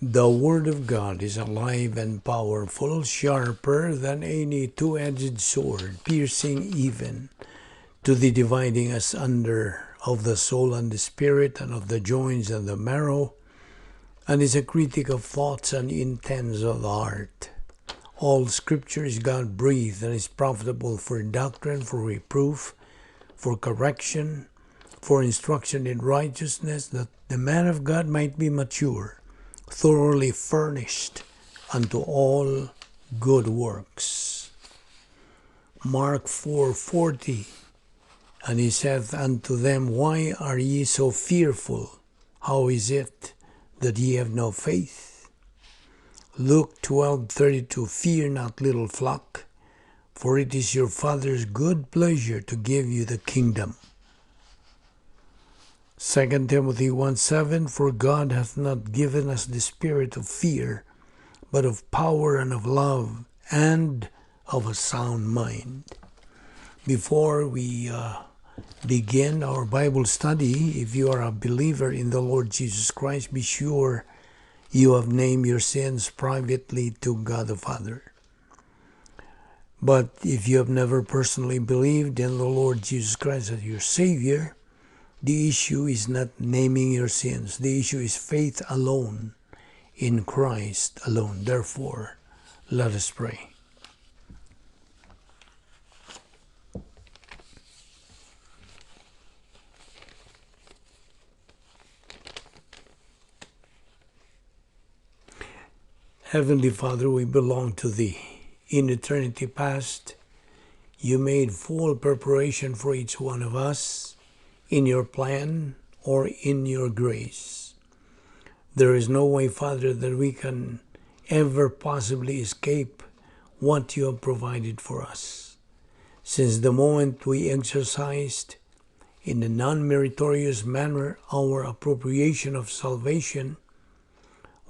The Word of God is alive and powerful, sharper than any two-edged sword, piercing even to the dividing asunder of the soul and the spirit, and of the joints and the marrow, and is a critic of thoughts and intents of the heart. All Scripture is God-breathed and is profitable for doctrine, for reproof, for correction, for instruction in righteousness, that the man of God might be mature, thoroughly furnished unto all good works. Mark 4:40, and he saith unto them, Why are ye so fearful? How is it that ye have no faith? Luke 12:32, Fear not, little flock, for it is your Father's good pleasure to give you the kingdom. 2 Timothy 1:7, For God hath not given us the spirit of fear, but of power and of love and of a sound mind. Before we begin our Bible study, if you are a believer in the Lord Jesus Christ, be sure you have named your sins privately to God the Father. But if you have never personally believed in the Lord Jesus Christ as your Savior, the issue is not naming your sins. The issue is faith alone, in Christ alone. Therefore, let us pray. Heavenly Father, we belong to Thee. In eternity past, You made full preparation for each one of us, in Your plan or in Your grace. There is no way, Father, that we can ever possibly escape what You have provided for us. Since the moment we exercised in a non-meritorious manner our appropriation of salvation,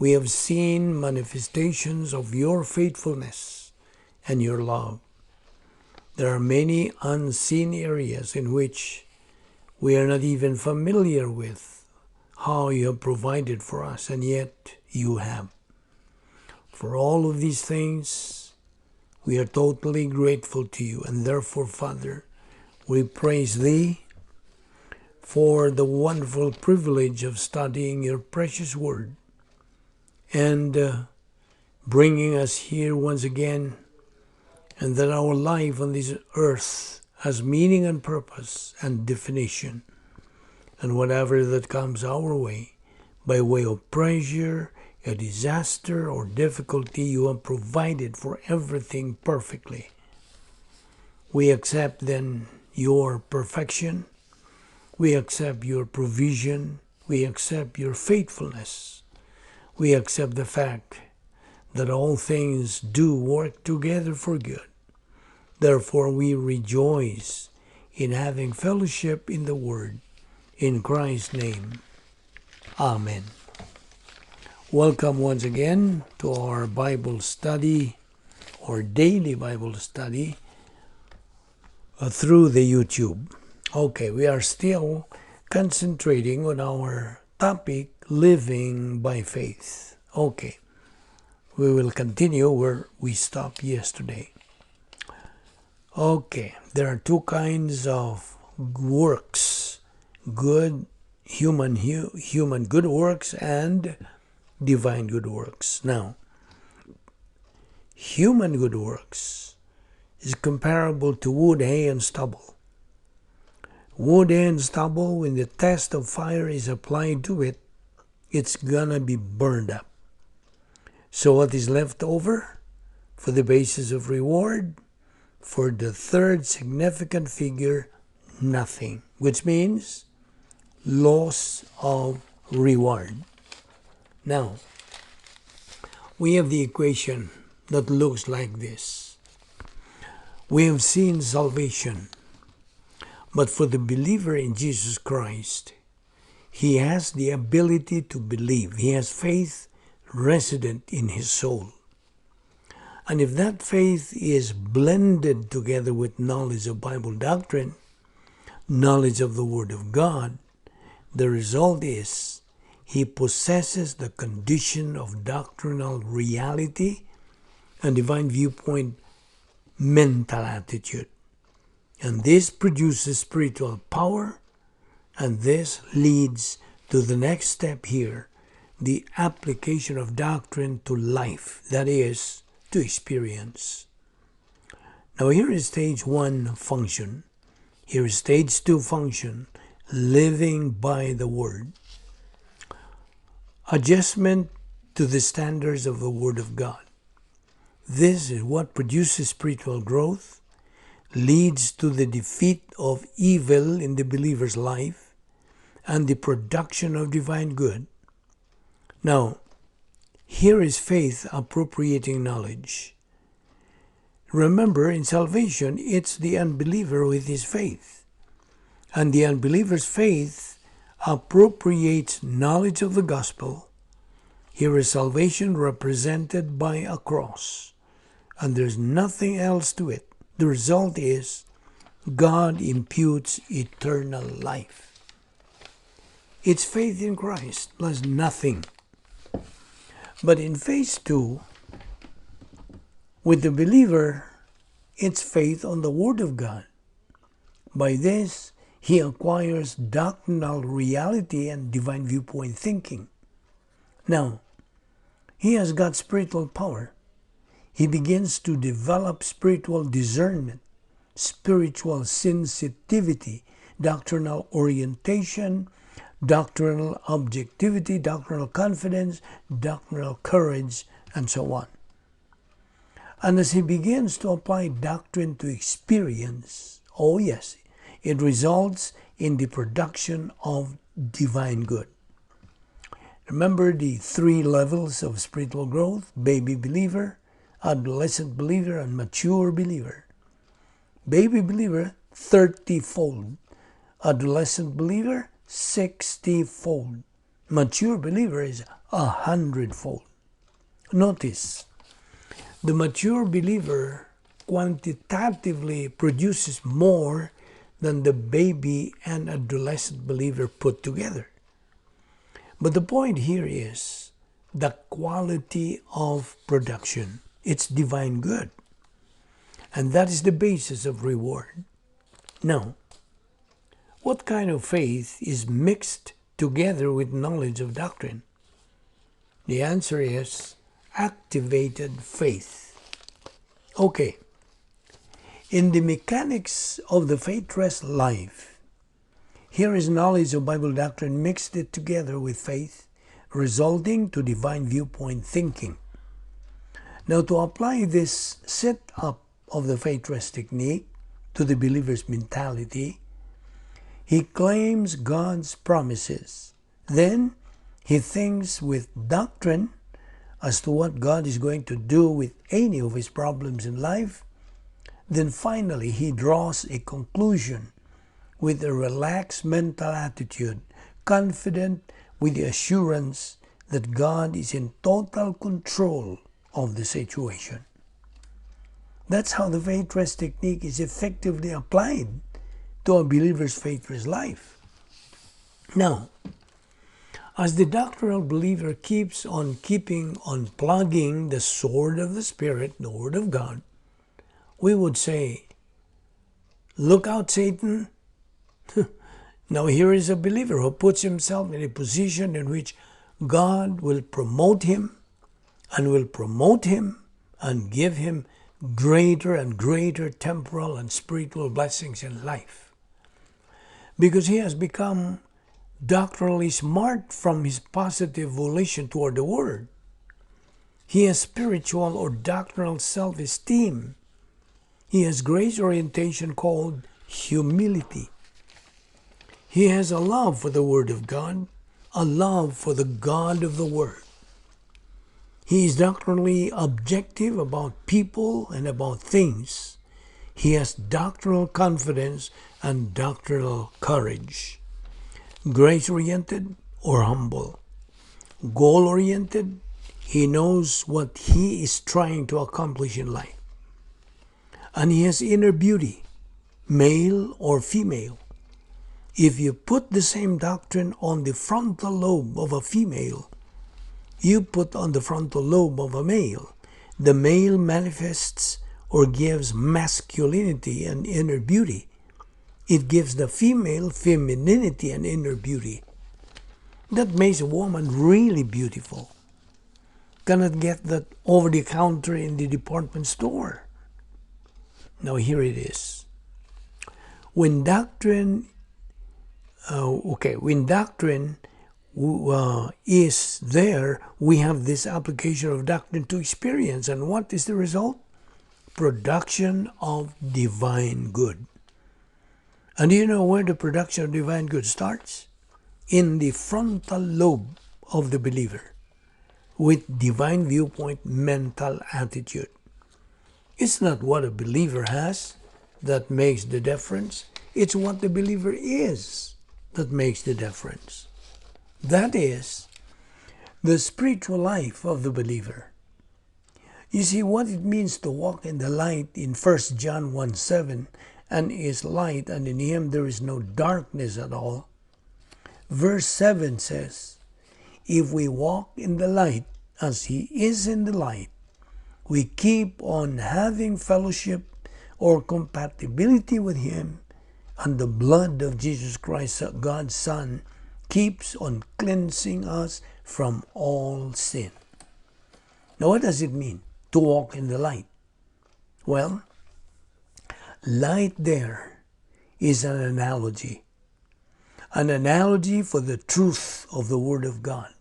we have seen manifestations of Your faithfulness and Your love. There are many unseen areas in which we are not even familiar with how You have provided for us, and yet You have. For all of these things, we are totally grateful to You, and therefore, Father, we praise Thee for the wonderful privilege of studying Your precious Word and bringing us here once again, and that our life on this earth has meaning and purpose and definition. And whatever that comes our way, by way of pressure, a disaster, or difficulty, You have provided for everything perfectly. We accept then Your perfection. We accept Your provision. We accept Your faithfulness. We accept the fact that all things do work together for good. Therefore, we rejoice in having fellowship in the Word. In Christ's name, Amen. Welcome once again to our Bible study, or daily Bible study, through the YouTube. Okay, we are still concentrating on our topic, living by faith. Okay, we will continue where we stopped yesterday. Okay, there are two kinds of works: good human good works and divine good works. Now, human good works is comparable to wood, hay, and stubble. Wood, hay, and stubble, when the test of fire is applied to it, it's gonna be burned up. So what is left over for the basis of reward? For the third significant figure, nothing, which means loss of reward. Now, we have the equation that looks like this. We have seen salvation, but for the believer in Jesus Christ, he has the ability to believe. He has faith resident in his soul. And if that faith is blended together with knowledge of Bible doctrine, knowledge of the Word of God, the result is he possesses the condition of doctrinal reality and divine viewpoint mental attitude. And this produces spiritual power, and this leads to the next step here, the application of doctrine to life, that is, to experience. Now here is stage 1 function. Here is stage 2 function, living by the Word. Adjustment to the standards of the Word of God. This is what produces spiritual growth, leads to the defeat of evil in the believer's life, and the production of divine good. Now, here is faith appropriating knowledge. Remember, in salvation, it's the unbeliever with his faith. And the unbeliever's faith appropriates knowledge of the gospel. Here is salvation represented by a cross. And there's nothing else to it. The result is God imputes eternal life. It's faith in Christ plus nothing. But in phase 2, with the believer, it's faith on the Word of God. By this, he acquires doctrinal reality and divine viewpoint thinking. Now, he has got spiritual power. He begins to develop spiritual discernment, spiritual sensitivity, doctrinal orientation, doctrinal objectivity, doctrinal confidence, doctrinal courage, and so on. And as he begins to apply doctrine to experience, oh yes, it results in the production of divine good. Remember the 3 levels of spiritual growth: baby believer, adolescent believer, and mature believer. Baby believer, 30-fold. Adolescent believer, 60-fold. Mature believer is 100-fold. Notice, the mature believer quantitatively produces more than the baby and adolescent believer put together. But the point here is the quality of production. It's divine good. And that is the basis of reward. Now, what kind of faith is mixed together with knowledge of doctrine? The answer is activated faith. Okay. In the mechanics of the faithless life, here is knowledge of Bible doctrine mixed it together with faith, resulting to divine viewpoint thinking. Now, to apply this setup of the faithless technique to the believer's mentality, he claims God's promises. Then, he thinks with doctrine as to what God is going to do with any of his problems in life. Then finally, he draws a conclusion with a relaxed mental attitude, confident with the assurance that God is in total control of the situation. That's how the faithless technique is effectively applied to a believer's faithless life. Now, as the doctrinal believer keeps on plugging the sword of the Spirit, the Word of God, we would say, look out, Satan. Now here is a believer who puts himself in a position in which God will promote him and give him greater and greater temporal and spiritual blessings in life. Because he has become doctrinally smart from his positive volition toward the Word. He has spiritual or doctrinal self-esteem. He has grace orientation called humility. He has a love for the Word of God, a love for the God of the Word. He is doctrinally objective about people and about things. He has doctrinal confidence and doctrinal courage. Grace-oriented or humble. Goal-oriented, he knows what he is trying to accomplish in life. And he has inner beauty, male or female. If you put the same doctrine on the frontal lobe of a female, you put on the frontal lobe of a male, the male manifests or gives masculinity and inner beauty. It gives the female femininity and inner beauty. That makes a woman really beautiful. Cannot get that over the counter in the department store. Now here it is. When doctrine is there, we have this application of doctrine to experience. And what is the result? Production of divine good. And do you know where the production of divine good starts? In the frontal lobe of the believer, with divine viewpoint, mental attitude. It's not what a believer has that makes the difference. It's what the believer is that makes the difference. That is the spiritual life of the believer. You see what it means to walk in the light in 1 John 1:7, and is light, and in him there is no darkness at all. Verse 7 says, if we walk in the light as he is in the light, we keep on having fellowship or compatibility with him, and the blood of Jesus Christ, God's Son, keeps on cleansing us from all sin. Now what does it mean to walk in the light? Well, light there is an analogy for the truth of the Word of God.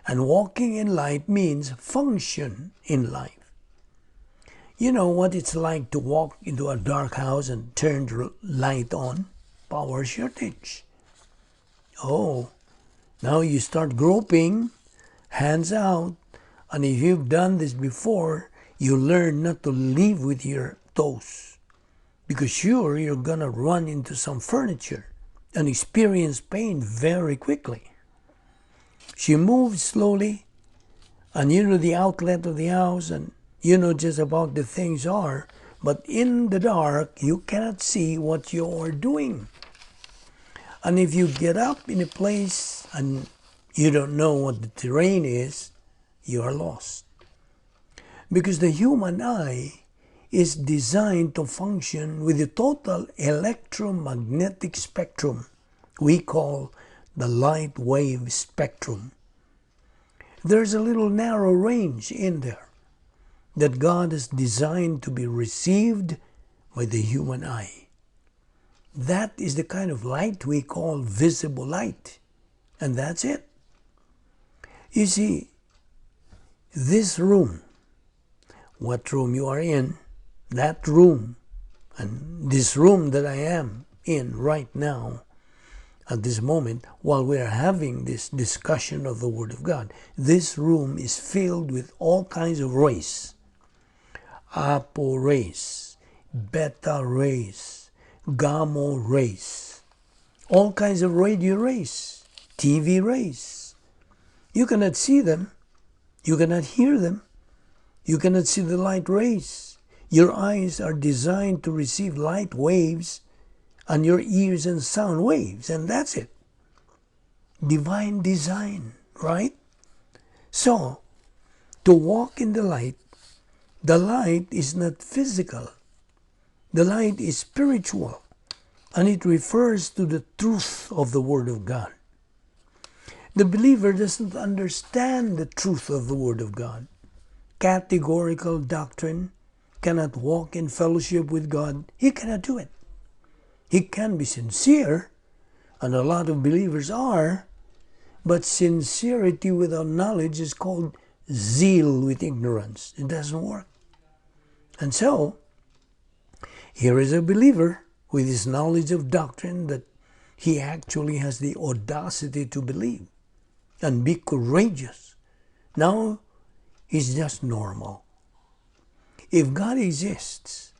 And walking in light means function in life. You know what it's like to walk into a dark house and turn the light on? Power shortage. Oh, now you start groping, hands out, and if you've done this before, you learn not to live with your toes. Because sure, you're gonna run into some furniture and experience pain very quickly. She moves slowly, and you know the outlet of the house, and you know just about the things are, but in the dark, you cannot see what you are doing. And if you get up in a place and you don't know what the terrain is, you are lost. Because the human eye is designed to function with the total electromagnetic spectrum we call the light wave spectrum. There's a little narrow range in there that God has designed to be received by the human eye. That is the kind of light we call visible light. And that's it. You see, this room, what room you are in, that room, and this room that I am in right now, at this moment, while we are having this discussion of the Word of God, this room is filled with all kinds of rays. Apo rays, beta rays, gamma rays, all kinds of radio rays, TV rays. You cannot see them, you cannot hear them, you cannot see the light rays. Your eyes are designed to receive light waves, and your ears and sound waves, and that's it. Divine design, right? So, to walk in the light is not physical. The light is spiritual, and it refers to the truth of the Word of God. The believer doesn't understand the truth of the Word of God. Categorical doctrine cannot walk in fellowship with God. He cannot do it. He can be sincere, and a lot of believers are, but sincerity without knowledge is called zeal with ignorance. It doesn't work. And so, here is a believer with his knowledge of doctrine that he actually has the audacity to believe and be courageous. Now, he's just normal. If God exists,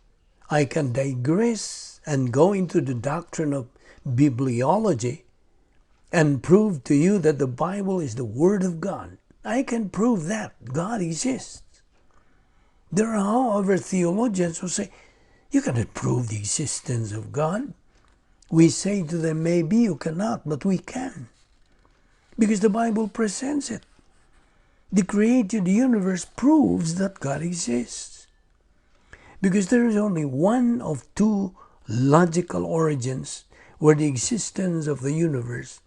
I can digress and go into the doctrine of bibliology and prove to you that the Bible is the Word of God. I can prove that God exists. There are, however, theologians who say, you cannot prove the existence of God. We say to them, maybe you cannot, but we can. Because the Bible presents it. The created universe proves that God exists. Because there is only one of two logical origins where the existence of the universe,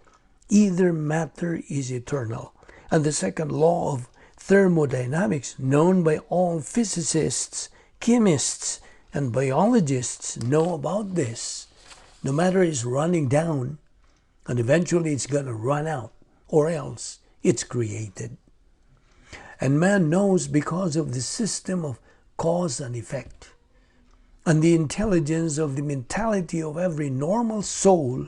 either matter is eternal, and the second law of thermodynamics, known by all physicists, chemists, and biologists, know about this. No matter is running down, and eventually it's going to run out, or else it's created. And man knows because of the system of cause and effect, and the intelligence of the mentality of every normal soul,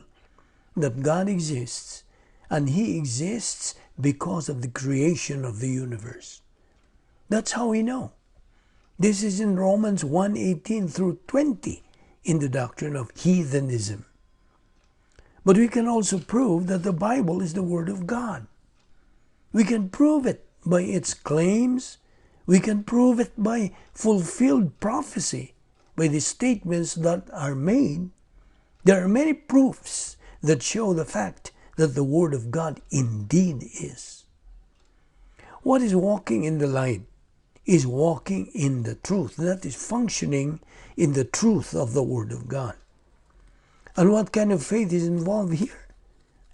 that God exists, and He exists because of the creation of the universe. That's how we know. This is in Romans 1:18 through 20 in the doctrine of heathenism. But we can also prove that the Bible is the Word of God. We can prove it by its claims. We can prove it by fulfilled prophecy, by the statements that are made. There are many proofs that show the fact that the Word of God indeed is. What is walking in the light is walking in the truth. That is functioning in the truth of the Word of God. And what kind of faith is involved here?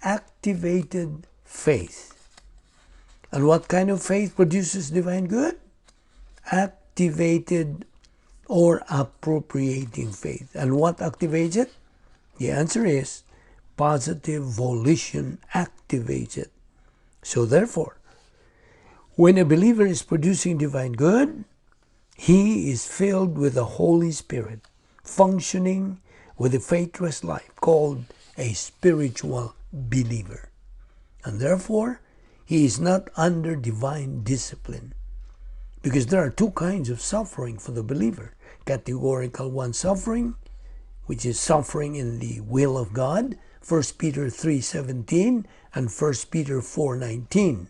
Activated faith. And what kind of faith produces divine good? Activated or appropriating faith. And what activates it? The answer is positive volition activates it. So therefore, when a believer is producing divine good, he is filled with the Holy Spirit, functioning with a faithless life, called a spiritual believer. And therefore, he is not under divine discipline. Because there are two kinds of suffering for the believer. Categorical one suffering, which is suffering in the will of God, 1 Peter 3:17 and 1 Peter 4:19.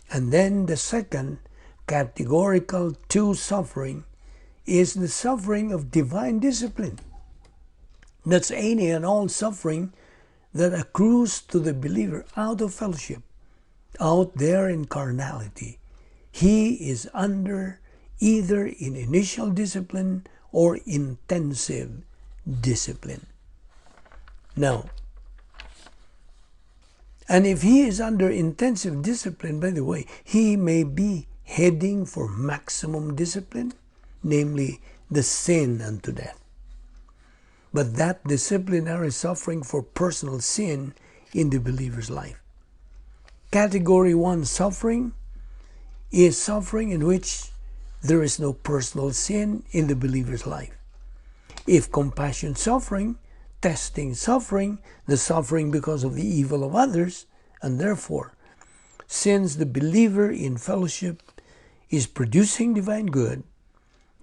And then the second, categorical two suffering, is the suffering of divine discipline. That's any and all suffering that accrues to the believer out of fellowship, out there in carnality. He is under either in initial discipline or intensive discipline. Now, and if he is under intensive discipline, by the way, he may be heading for maximum discipline, namely the sin unto death. But that disciplinary suffering for personal sin in the believer's life. Category 1 suffering is suffering in which there is no personal sin in the believer's life. If compassion suffering, testing suffering, the suffering because of the evil of others, and therefore, since the believer in fellowship is producing divine good,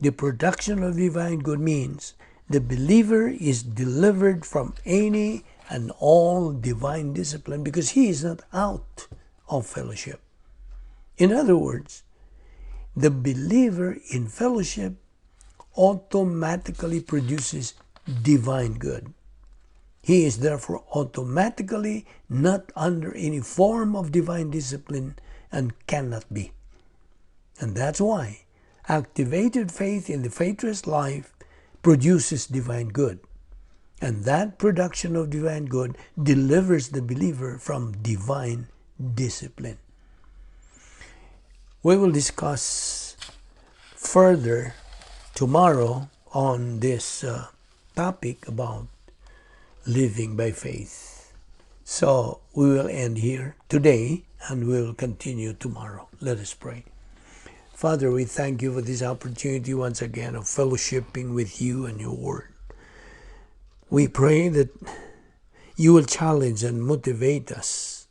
the production of divine good means the believer is delivered from any and all divine discipline because he is not out of fellowship. In other words, the believer in fellowship automatically produces divine good. He is therefore automatically not under any form of divine discipline and cannot be. And that's why activated faith in the faithless life produces divine good. And that production of divine good delivers the believer from divine discipline. We will discuss further tomorrow on this topic about living by faith. So we will end here today and we'll continue tomorrow. Let us pray. Father, we thank you for this opportunity once again of fellowshipping with you and your word. We pray that you will challenge and motivate us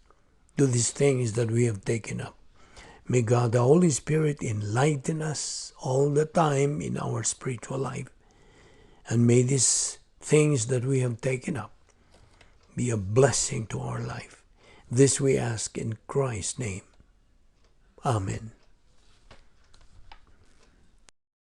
to these things that we have taken up. May God, the Holy Spirit, enlighten us all the time in our spiritual life. And may these things that we have taken up be a blessing to our life. This we ask in Christ's name. Amen.